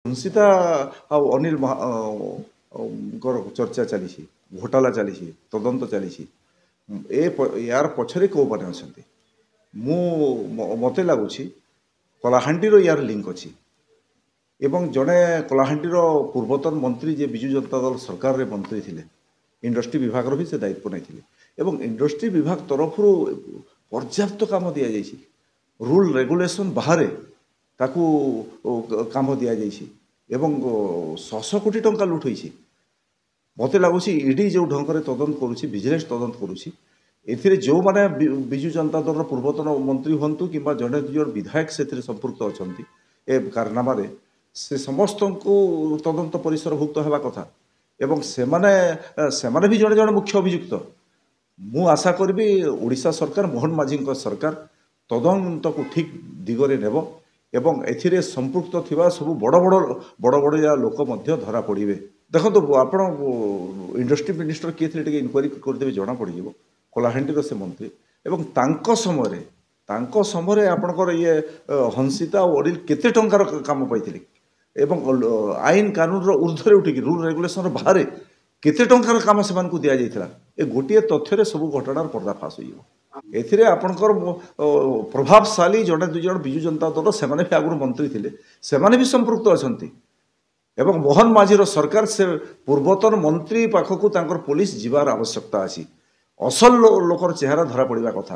हंसिता अनिल चर्चा चली घोटाला चली तदंत चली यार पछरे कौ मैंने अच्छा मत लगुच कलाहांडीर यार लिंक अच्छी एवं जड़े कलाहांडीर पूर्वतन मंत्री जे विजु जनता दल सरकार रे मंत्री थिले इंडस्ट्री विभाग भी से दायित्व नहीं इंडस्ट्री विभाग तरफ पर्याप्त काम दि जाइए रूल रेगुलेशन बाहर ताकू काम दि जाइए एवं 600 कोटी टंका लुट होइछि मत लगुच ईडी जो ढंग से तदंत करुच्ची विजिलेंस तदंत करुच्ची एथिरे जो माने विजु जनता दल पूर्वतन मंत्री हंतु किंबा जड़े दुजन विधायक से संपुक्त अछंती ए कारनामा से समस्त को तदंत परिसरभुक्त होगा कथा एवं सेमाने भी जड़े जड़े मुख्य अभियुक्त मु आशा करी ओडिशा सरकार मोहन माझी सरकार तदंत को ठीक दिगरे नेब एवं एथिरे संपुक्त थिबा सब बड़ बड़ लोक मध्य धरा पड़े देखो आप इंडस्ट्री मिनिस्टर किए थे इनक्वारी करदेवे जना पड़ कलाहांडीर से मंत्री एवं तांको समय आपणकर ये हंसिता और अनिल केते टंकार काम पाई एवं आईन कानून ऊर्ध्व उठिकी रूल रेगुलेशन बाहर केते टंकार काम से दि जाइए ए गोटे तथ्य सब घटनार पर्दाफाश हो एथिरे आपणकर प्रभावशाली जड़े दुज विजु जनता दल से आगुरी मंत्री थे से भी संपृक्त अच्छा एवं मोहन माझीर सरकार से पूर्वतन मंत्री पाखक पुलिस जीवार आवश्यकता अच्छी असल लोकर चेहरा धरा पड़ा कथा